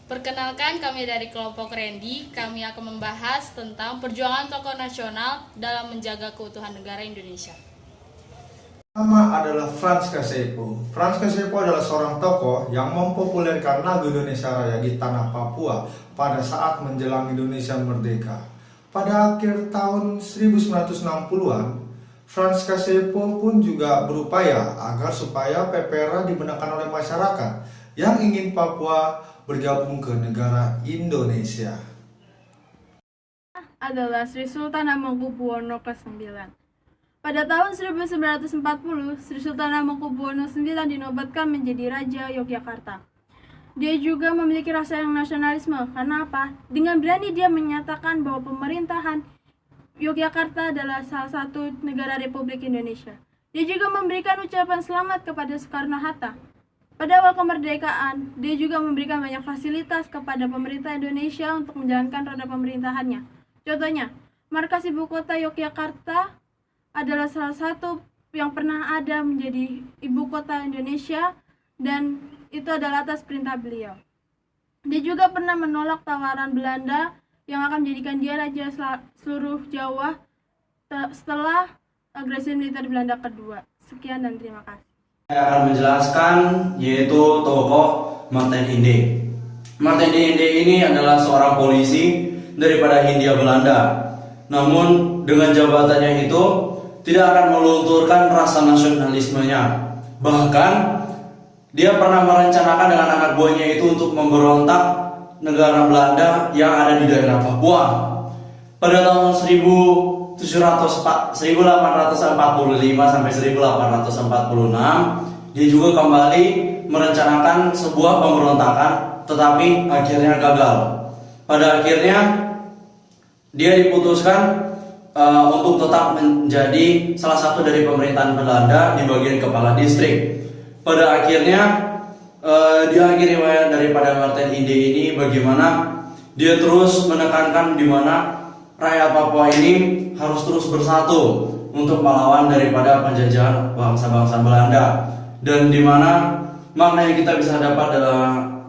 Perkenalkan, kami dari kelompok Randy. Kami akan membahas tentang perjuangan tokoh nasional dalam menjaga keutuhan negara Indonesia. Pertama adalah Frans Kasepo. Frans Kasepo adalah seorang tokoh yang mempopulerkan lagu Indonesia Raya di tanah Papua pada saat menjelang Indonesia merdeka. Pada akhir tahun 1960-an, Frans Kasepo pun juga berupaya agar supaya PPRA dibenarkan oleh masyarakat yang ingin Papua bergabung ke negara Indonesia. Adalah Sri Sultan Hamengkubuwono ke-9. Pada tahun 1940, Sri Sultan Hamengkubuwono IX dinobatkan menjadi Raja Yogyakarta. Dia juga memiliki rasa yang nasionalisme. Karena apa? Dengan berani dia menyatakan bahwa pemerintahan Yogyakarta adalah salah satu negara Republik Indonesia. Dia juga memberikan ucapan selamat kepada Soekarno-Hatta. Pada awal kemerdekaan, dia juga memberikan banyak fasilitas kepada pemerintah Indonesia untuk menjalankan roda pemerintahannya. Contohnya, markas ibu kota Yogyakarta adalah salah satu yang pernah ada menjadi ibu kota Indonesia, dan itu adalah atas perintah beliau. Dia juga pernah menolak tawaran Belanda yang akan menjadikan dia raja seluruh Jawa setelah agresi militer Belanda kedua. Sekian dan terima kasih. Saya akan menjelaskan yaitu tokoh Martin Hinde. Martin Hinde ini adalah seorang polisi daripada Hindia Belanda. Namun dengan jabatannya itu tidak akan melunturkan rasa nasionalismenya. Bahkan dia pernah merencanakan dengan anak buahnya itu untuk memberontak negara Belanda yang ada di daerah Papua. Pada tahun 1845 sampai 1846, dia juga kembali merencanakan sebuah pemberontakan, tetapi akhirnya gagal. Pada akhirnya dia diputuskan untuk tetap menjadi salah satu dari pemerintahan Belanda di bagian kepala distrik. Pada akhirnya diakhiri daripada Martin Hinde ini bagaimana dia terus menekankan di mana rakyat Papua ini harus terus bersatu untuk melawan daripada penjajahan bangsa-bangsa Belanda. Dan di mana makna yang kita bisa dapat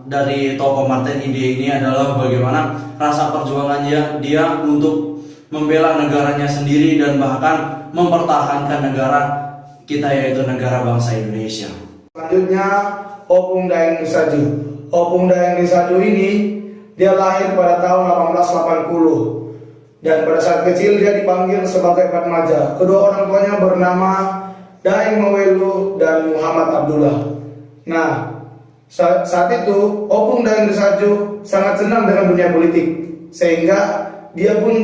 dari tokoh Martin Hinde ini adalah bagaimana rasa perjuangannya dia untuk membela negaranya sendiri dan bahkan mempertahankan negara kita, yaitu negara bangsa Indonesia. Selanjutnya, Opung Dayang Risaju. Opung Dayang Risaju ini dia lahir pada tahun 1880 dan pada saat kecil dia dipanggil sebagai Fatmaja. Kedua orang tuanya bernama Daeng Mawelu dan Muhammad Abdullah. Nah, saat itu Opung Dayang Risaju sangat senang dengan dunia politik, sehingga dia pun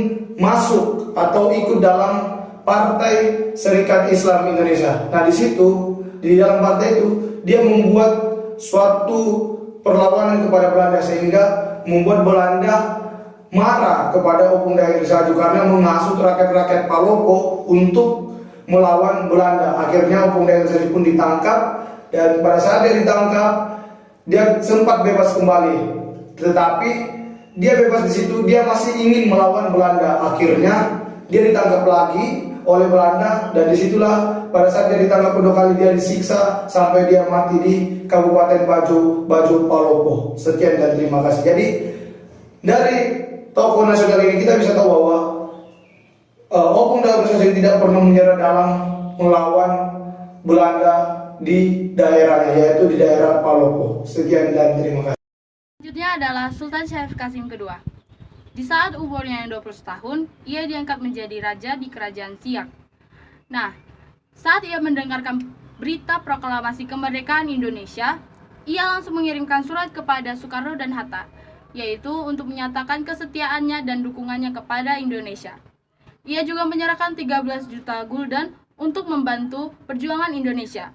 masuk atau ikut dalam Partai Serikat Islam Indonesia. Nah, di situ, di dalam partai itu dia membuat suatu perlawanan kepada Belanda, sehingga membuat Belanda marah kepada Opung Dayang Risaju karena menghasut rakyat-rakyat Palopo untuk melawan Belanda. Akhirnya Opung Dayang Risaju pun ditangkap, dan pada saat dia ditangkap dia sempat bebas kembali, tetapi dia bebas di situ, dia masih ingin melawan Belanda. Akhirnya dia ditangkap lagi oleh Belanda, dan disitulah pada saat dia ditangkap kedua kali dia disiksa sampai dia mati di Kabupaten Bajo Palopo. Sekian dan terima kasih. Jadi dari tokoh nasional ini kita bisa tahu bahwa Opung Dayang Risaju tidak pernah menyerah dalam melawan Belanda di daerahnya, yaitu di daerah Palopo. Sekian dan terima kasih. Selanjutnya adalah Sultan Syarif Kasim II. Di saat umurnya yang 20 tahun, ia diangkat menjadi raja di Kerajaan Siak. Nah, saat ia mendengarkan berita proklamasi kemerdekaan Indonesia, ia langsung mengirimkan surat kepada Soekarno dan Hatta, yaitu untuk menyatakan kesetiaannya dan dukungannya kepada Indonesia. Ia juga menyerahkan 13 juta gulden untuk membantu perjuangan Indonesia.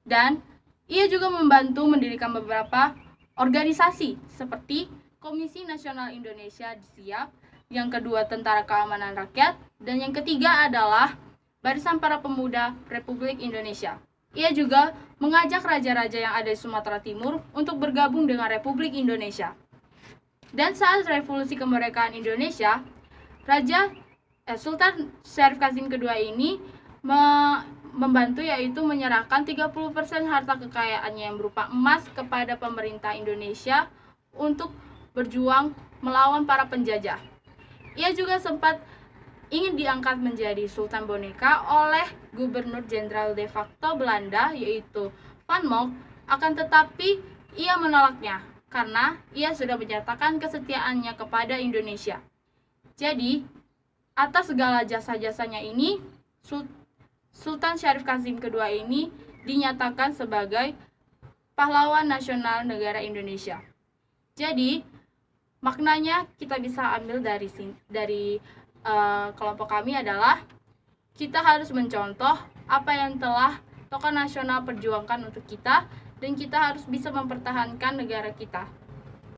Dan ia juga membantu mendirikan beberapa organisasi seperti Komisi Nasional Indonesia di Siak, yang kedua Tentara Keamanan Rakyat, dan yang ketiga adalah Barisan Para Pemuda Republik Indonesia. Ia juga mengajak raja-raja yang ada di Sumatera Timur untuk bergabung dengan Republik Indonesia. Dan saat Revolusi Kemerdekaan Indonesia, Sultan Syarif Kasim II ini membantu, yaitu menyerahkan 30% harta kekayaannya yang berupa emas kepada pemerintah Indonesia untuk berjuang melawan para penjajah. Ia juga sempat ingin diangkat menjadi Sultan Boneka oleh Gubernur Jenderal de facto Belanda yaitu Van Mock, akan tetapi ia menolaknya karena ia sudah menyatakan kesetiaannya kepada Indonesia. Jadi, atas segala jasa-jasanya ini, Sultan Syarif Qasim kedua ini dinyatakan sebagai pahlawan nasional negara Indonesia. Jadi, maknanya kita bisa ambil dari kelompok kami adalah kita harus mencontoh apa yang telah tokoh nasional perjuangkan untuk kita dan kita harus bisa mempertahankan negara kita.